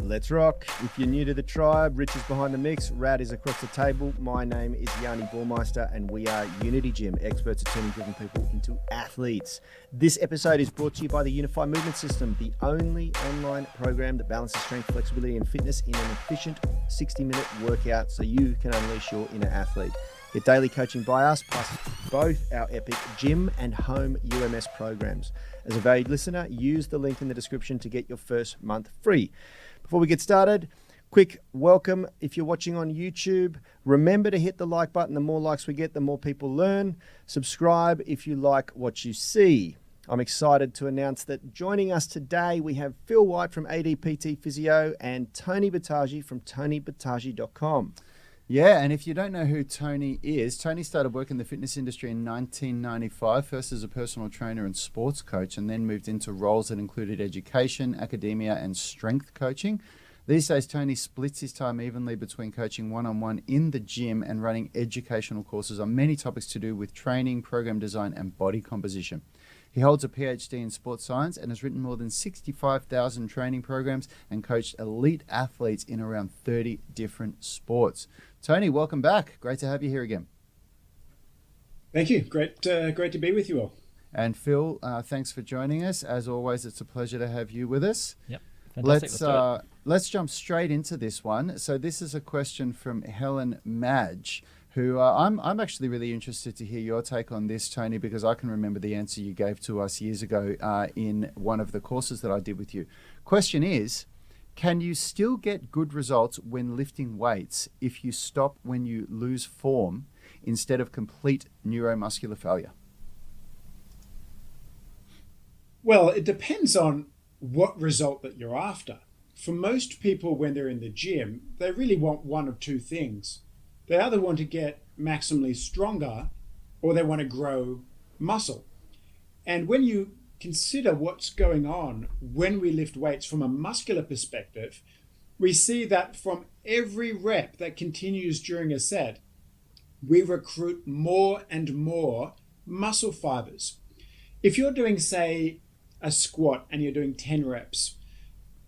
Let's rock. If you're new to the tribe, Rich is behind the mix, Rad is across the table. My name is Yanni Ballmeister and we are Unity Gym, experts at turning driven people into athletes. This episode is brought to you by the Unify Movement System, the only online program that balances strength, flexibility and fitness in an efficient 60-minute workout so you can unleash your inner athlete. Get daily coaching by us, plus both our epic gym and home UMS programs. As a valued listener, use the link in the description to get your first month free. Before we get started, quick welcome. If you're watching on YouTube, remember to hit the like button. The more likes we get, the more people learn. Subscribe if you like what you see. I'm excited to announce that joining us today, we have Phil White from ADPT Physio and Tony Battaggi from tonybattaggi.com. Yeah, and if you don't know who Tony is, Tony started work in the fitness industry in 1995, first as a personal trainer and sports coach, and then moved into roles that included education, academia, and strength coaching. These days, Tony splits his time evenly between coaching one-on-one in the gym and running educational courses on many topics to do with training, program design, and body composition. He holds a PhD in sports science and has written more than 65,000 training programs and coached elite athletes in around 30 different sports. Tony, welcome back. Great to have you here again. Thank you. Great to be with you all. And Phil, thanks for joining us. As always, it's a pleasure to have you with us. Yep. Fantastic. Let's jump straight into this one. So this is a question from Helen Madge, who I'm actually really interested to hear your take on this, Tony, because I can remember the answer you gave to us years ago in one of the courses that I did with you. Question is, can you still get good results when lifting weights if you stop when you lose form instead of complete neuromuscular failure? Well, it depends on what result that you're after. For most people, when they're in the gym, they really want one of two things. They either want to get maximally stronger or they want to grow muscle. And when you consider what's going on when we lift weights from a muscular perspective, we see that from every rep that continues during a set, we recruit more and more muscle fibers. If you're doing, say, a squat and you're doing 10 reps,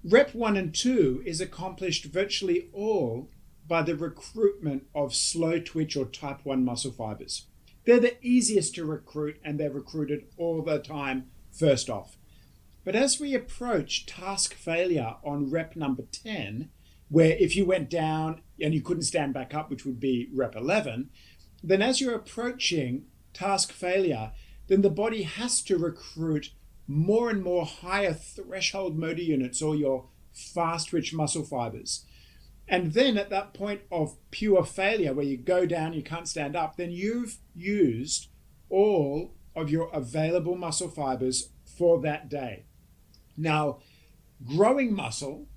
rep 1 and 2 is accomplished virtually all by the recruitment of slow twitch or type 1 muscle fibers. They're the easiest to recruit and they're recruited all the time first off. But as we approach task failure on rep number 10, where if you went down and you couldn't stand back up, which would be rep 11, then as you're approaching task failure, then the body has to recruit more and more higher threshold motor units or your fast twitch muscle fibers. And then at that point of pure failure, where you go down, you can't stand up, then you've used all of your available muscle fibers for that day. Now, growing muscle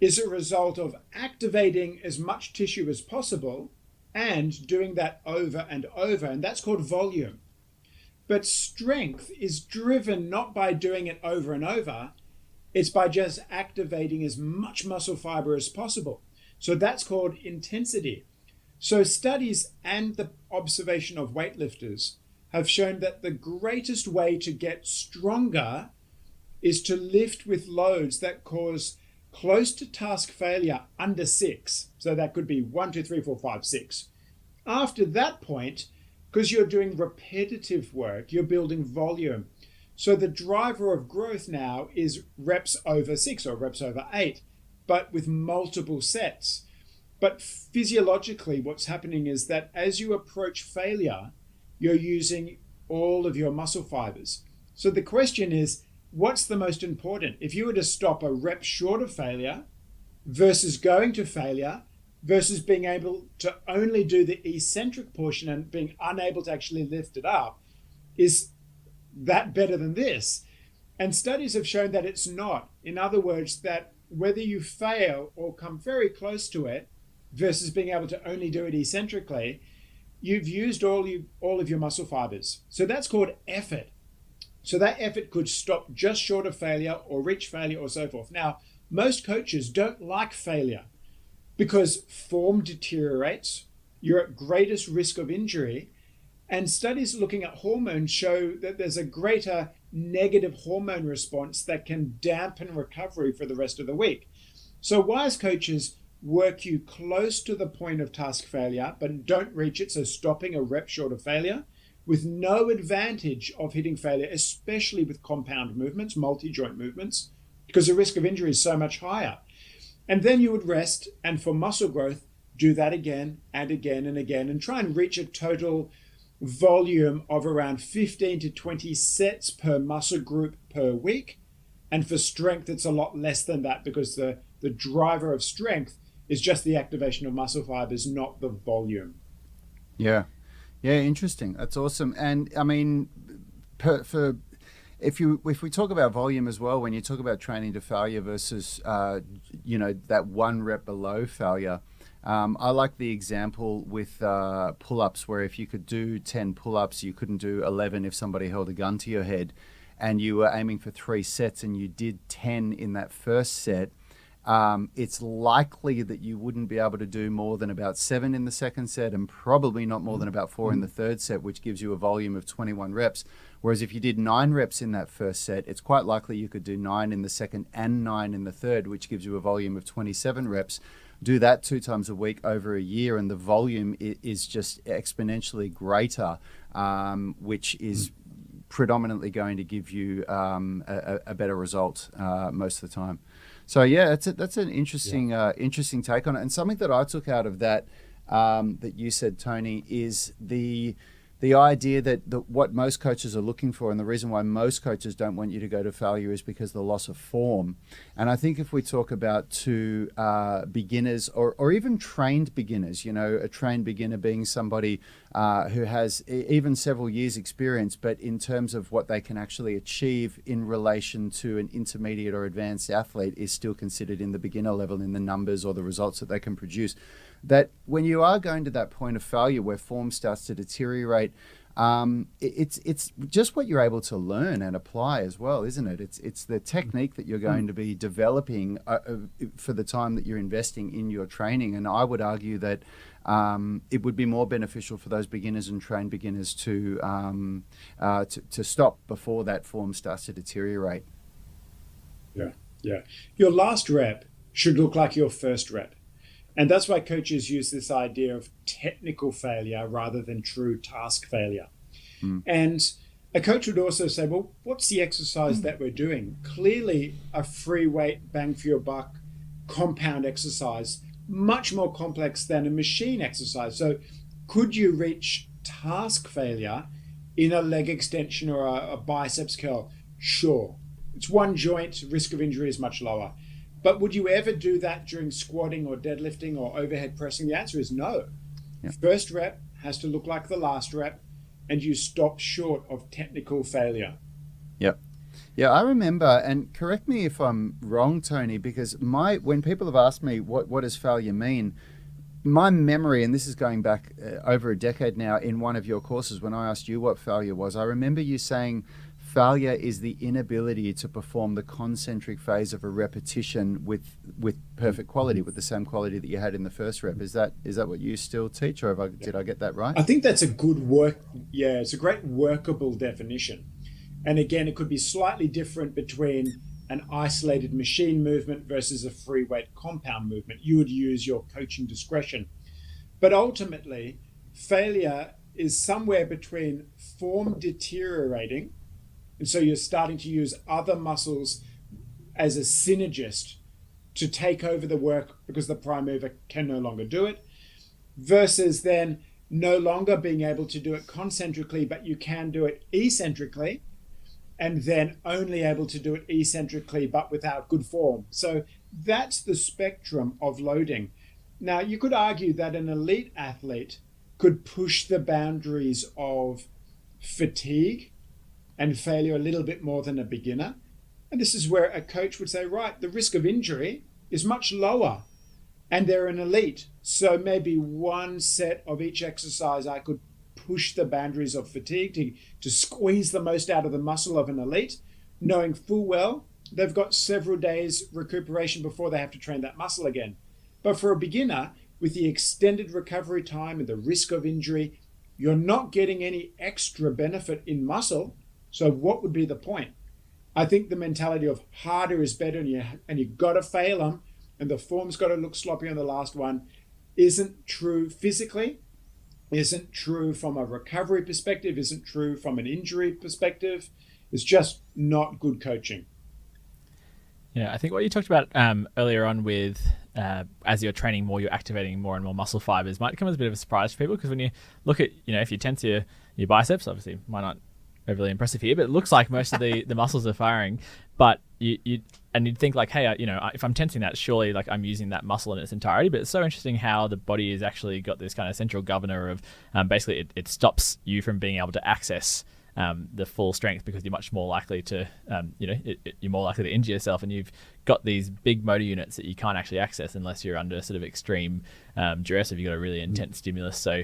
is a result of activating as much tissue as possible and doing that over and over, and that's called volume. But strength is driven not by doing it over and over, it's by just activating as much muscle fiber as possible. So that's called intensity. So studies and the observation of weightlifters have shown that the greatest way to get stronger is to lift with loads that cause close to task failure under 6. So that could be 1, 2, 3, 4, 5, 6. After that point, because you're doing repetitive work, you're building volume. So the driver of growth now is reps over 6 or reps over 8, but with multiple sets. But physiologically, what's happening is that as you approach failure, you're using all of your muscle fibers. So the question is, what's the most important? If you were to stop a rep short of failure versus going to failure versus being able to only do the eccentric portion and being unable to actually lift it up, is that better than this? And studies have shown that it's not. In other words, that whether you fail or come very close to it versus being able to only do it eccentrically, you've used all of your muscle fibers. So that's called effort. So that effort could stop just short of failure or reach failure or so forth. Now, most coaches don't like failure because form deteriorates, you're at greatest risk of injury, and studies looking at hormones show that there's a greater negative hormone response that can dampen recovery for the rest of the week. So wise coaches work you close to the point of task failure, but don't reach it, so stopping a rep short of failure, with no advantage of hitting failure, especially with compound movements, multi-joint movements, because the risk of injury is so much higher. And then you would rest, and for muscle growth, do that again and again and again, and try and reach a total volume of around 15 to 20 sets per muscle group per week. And for strength, it's a lot less than that, because the driver of strength is just the activation of muscle fibers, not the volume. Yeah, interesting. That's awesome. And I mean, if we talk about volume as well, when you talk about training to failure versus that one rep below failure, I like the example with pull-ups, where if you could do 10 pull-ups, you couldn't do 11 if somebody held a gun to your head, and you were aiming for 3 sets and you did 10 in that first set. It's likely that you wouldn't be able to do more than about 7 in the second set, and probably not more than about 4 in the third set, which gives you a volume of 21 reps. Whereas if you did 9 reps in that first set, it's quite likely you could do 9 in the second and 9 in the third, which gives you a volume of 27 reps. Do that 2 times a week over a year, and the volume is just exponentially greater, which is predominantly going to give you a better result most of the time. So yeah, that's an interesting interesting take on it. And something that I took out of that that you said, Tony, is the idea that what most coaches are looking for, and the reason why most coaches don't want you to go to failure, is because of the loss of form. And I think if we talk about to beginners or even trained beginners, a trained beginner being somebody who has even several years experience, but in terms of what they can actually achieve in relation to an intermediate or advanced athlete is still considered in the beginner level in the numbers or the results that they can produce. That when you are going to that point of failure where form starts to deteriorate, it's just what you're able to learn and apply as well, isn't it? It's the technique that you're going to be developing for the time that you're investing in your training. And I would argue that it would be more beneficial for those beginners and trained beginners to stop before that form starts to deteriorate. Yeah. Your last rep should look like your first rep. And that's why coaches use this idea of technical failure rather than true task failure. And a coach would also say, well, what's the exercise that we're doing? Clearly, a free weight, bang for your buck, compound exercise, much more complex than a machine exercise. So could you reach task failure in a leg extension or a biceps curl? Sure. It's one joint, risk of injury is much lower. But would you ever do that during squatting or deadlifting or overhead pressing? The answer is no. Yeah. First rep has to look like the last rep, and you stop short of technical failure. Yep. Yeah, I remember, and correct me if I'm wrong, Tony, because when people have asked me what does failure mean, my memory, and this is going back over a decade now, in one of your courses when I asked you what failure was, I remember you saying failure is the inability to perform the concentric phase of a repetition with perfect quality, with the same quality that you had in the first rep. Is that what you still teach, or did I get that right? I think that's a good it's a great workable definition. And again, it could be slightly different between an isolated machine movement versus a free weight compound movement. You would use your coaching discretion. But ultimately, failure is somewhere between form deteriorating, and so you're starting to use other muscles as a synergist to take over the work because the prime mover can no longer do it, versus then no longer being able to do it concentrically, but you can do it eccentrically, and then only able to do it eccentrically but without good form. So that's the spectrum of loading. Now, you could argue that an elite athlete could push the boundaries of fatigue and failure a little bit more than a beginner. And this is where a coach would say, right, the risk of injury is much lower and they're an elite. So maybe one set of each exercise, I could push the boundaries of fatigue to squeeze the most out of the muscle of an elite, knowing full well they've got several days recuperation before they have to train that muscle again. But for a beginner, with the extended recovery time and the risk of injury, you're not getting any extra benefit in muscle. So what would be the point? I think the mentality of harder is better and you got to fail them and the form's got to look sloppy on the last one isn't true physically, isn't true from a recovery perspective, isn't true from an injury perspective. It's just not good coaching. Yeah, I think what you talked about earlier on with as you're training more, you're activating more and more muscle fibers might come as a bit of a surprise to people, because when you look at, if you tense your biceps, obviously might not overly impressive here, but it looks like most of the muscles are firing, but you'd think like, hey, if I'm tensing that, surely like I'm using that muscle in its entirety. But it's so interesting how the body has actually got this kind of central governor of basically it stops you from being able to access the full strength, because you're much more likely to, you're more likely to injure yourself, and you've got these big motor units that you can't actually access unless you're under sort of extreme duress, if you've got a really intense stimulus. So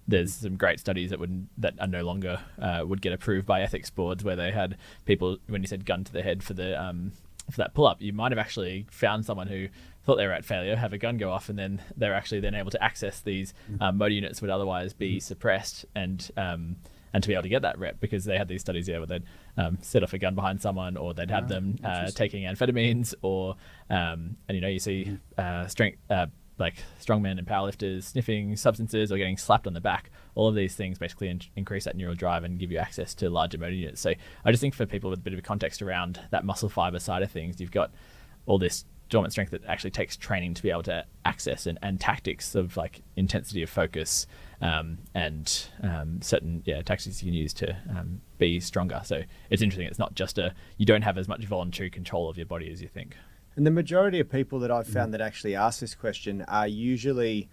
there's some great studies that are no longer would get approved by ethics boards, where they had people, when you said gun to the head for that pull-up, you might have actually found someone who thought they were at failure, have a gun go off, and then they're actually then able to access these motor units would otherwise be suppressed, and to be able to get that rep, because they had these studies where they'd set off a gun behind someone, or they'd have them taking amphetamines, or and you see strength like strongmen and powerlifters sniffing substances or getting slapped on the back. All of these things basically increase that neural drive and give you access to larger motor units. So I just think for people with a bit of a context around that muscle fiber side of things, you've got all this dormant strength that actually takes training to be able to access, and tactics of like intensity of focus and certain tactics you can use to be stronger. So it's interesting. It's not just you don't have as much voluntary control of your body as you think. And the majority of people that I've found that actually ask this question are usually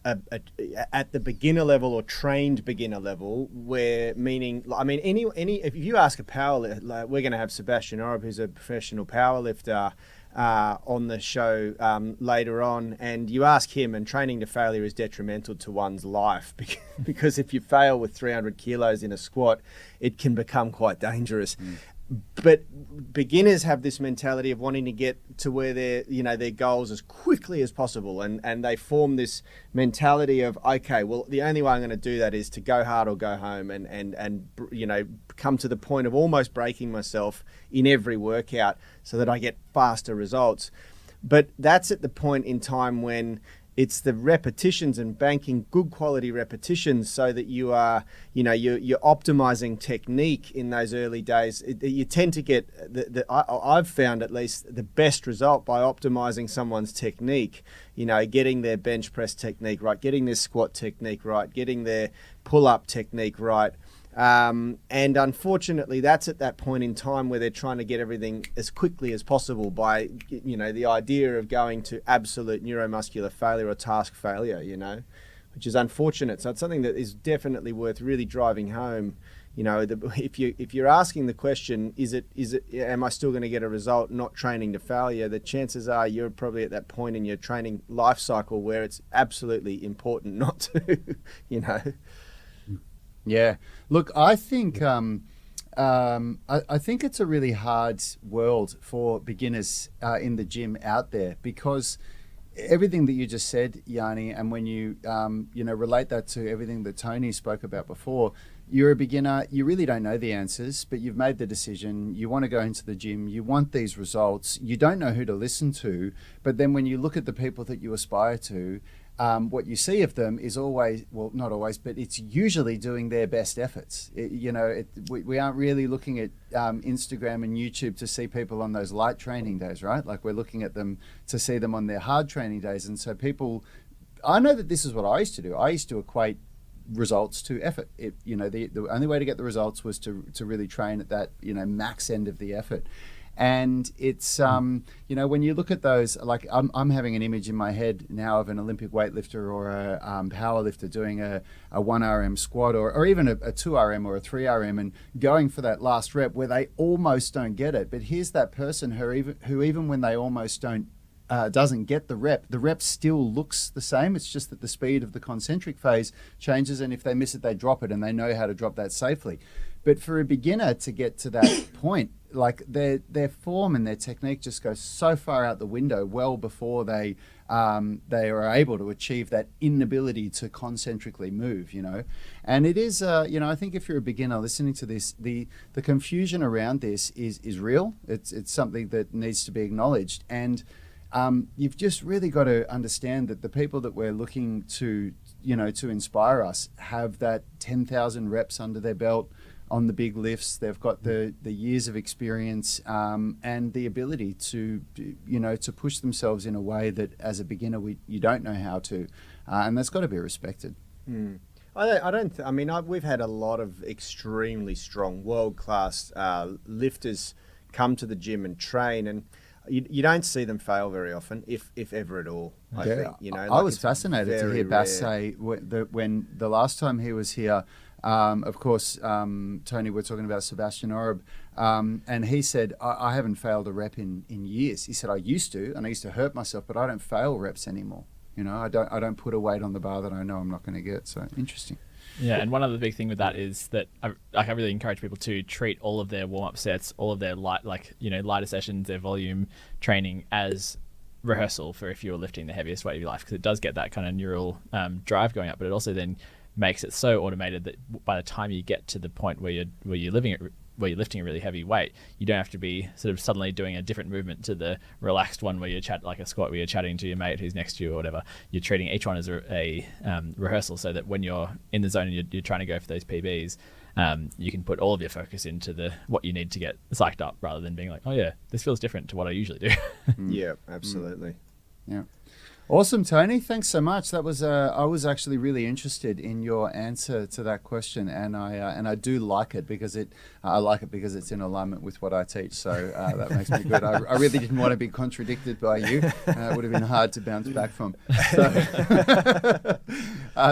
at the beginner level or trained beginner level, where meaning, I mean, any if you ask a powerlifter, like we're going to have Sebastian Oreb, who's a professional powerlifter, on the show later on, and you ask him, and training to failure is detrimental to one's life, because if you fail with 300 kilos in a squat, it can become quite dangerous. But beginners have this mentality of wanting to get to where their goals as quickly as possible, and they form this mentality of, okay, well, the only way I'm going to do that is to go hard or go home, and come to the point of almost breaking myself in every workout so that I get faster results. But that's at the point in time when it's the repetitions and banking good quality repetitions, so that you are, you're optimizing technique in those early days. You tend to get I've found at least the best result by optimizing someone's technique, getting their bench press technique right, getting their squat technique right, getting their pull-up technique right. And unfortunately, that's at that point in time where they're trying to get everything as quickly as possible by, the idea of going to absolute neuromuscular failure or task failure, which is unfortunate. So it's something that is definitely worth really driving home. If you're asking the question, is it, am I still going to get a result not training to failure? The chances are you're probably at that point in your training life cycle where it's absolutely important not to, Yeah, look, I think I think it's a really hard world for beginners in the gym out there, because everything that you just said, Yanni, and when you relate that to everything that Tony spoke about before, you're a beginner, you really don't know the answers, but you've made the decision, you want to go into the gym, you want these results, you don't know who to listen to, but then when you look at the people that you aspire to, what you see of them is always, well, not always, but it's usually doing their best efforts. We aren't really looking at Instagram and YouTube to see people on those light training days, right? Like, we're looking at them to see them on their hard training days. And so I know that this is what I used to do. I used to equate results to effort. The only way to get the results was to really train at that, max end of the effort. And it's, when you look at those, like I'm having an image in my head now of an Olympic weightlifter or a power lifter doing a 1RM squat or even a 2RM or a 3RM and going for that last rep where they almost don't get it. But here's that person who even when they almost doesn't get the rep still looks the same. It's just that the speed of the concentric phase changes, and if they miss it, they drop it, and they know how to drop that safely. But for a beginner to get to that point, like their form and their technique just goes so far out the window well before they are able to achieve that inability to concentrically move, And it is, I think if you're a beginner listening to this, the confusion around this is real. It's something that needs to be acknowledged. And you've just really got to understand that the people that we're looking to, to inspire us have that 10,000 reps under their belt on the big lifts. They've got the years of experience and the ability to push themselves in a way that as a beginner you don't know how to, and that's got to be respected. We've had a lot of extremely strong, world-class lifters come to the gym and train, and you don't see them fail very often, if ever at all. I think. I was fascinated to hear Bass say when the last time he was here. Of course, Tony, we're talking about Sebastian Oreb, and he said, I haven't failed a rep in years. He said, I used to, and I used to hurt myself, but I don't fail reps anymore. I don't put a weight on the bar that I know I'm not going to get. So interesting. Yeah, and one other big thing with that is that I really encourage people to treat all of their warm-up sets, all of their lighter sessions, their volume training as rehearsal for if you're lifting the heaviest weight of your life, because it does get that kind of neural drive going up, but it also then makes it so automated that by the time you get to the point where you're lifting a really heavy weight, you don't have to be sort of suddenly doing a different movement to the relaxed one where you chat like a squat where you're chatting to your mate who's next to you or whatever. You're treating each one as a rehearsal, so that when you're in the zone and you're trying to go for those PBs, you can put all of your focus into what you need to get psyched up, rather than being like, oh yeah, this feels different to what I usually do. Yeah, absolutely. Yeah. Awesome, Tony. Thanks so much. That was I was actually really interested in your answer to that question, and I do like it because I like it because it's in alignment with what I teach. So that makes me good. I really didn't want to be contradicted by you. It would have been hard to bounce back from.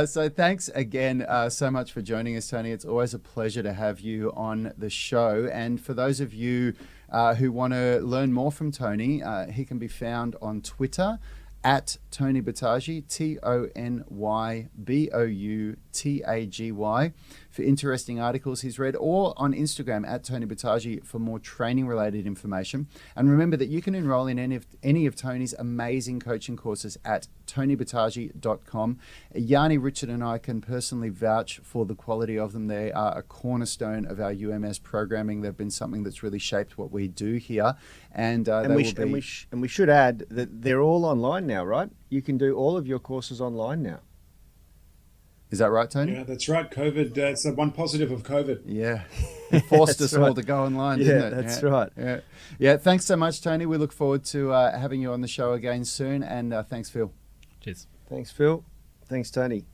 So thanks again so much for joining us, Tony. It's always a pleasure to have you on the show. And for those of you who want to learn more from Tony, he can be found on Twitter at Tony Boutagy, TonyBoutagy, for interesting articles he's read, or on Instagram at Tony Boutagy for more training related information. And remember that you can enroll in any of Tony's amazing coaching courses at tonyboutagy.com. Yanni, Richard and I can personally vouch for the quality of them. They are a cornerstone of our UMS programming. They've been something that's really shaped what we do here. And we should add that they're all online now, right? You can do all of your courses online now. Is that right, Tony? Yeah, that's right. COVID, it's the one positive of COVID. Yeah. It forced us all to go online, didn't it? That's right. Yeah. Thanks so much, Tony. We look forward to having you on the show again soon. And thanks, Phil. Cheers. Thanks, Phil. Thanks, Tony.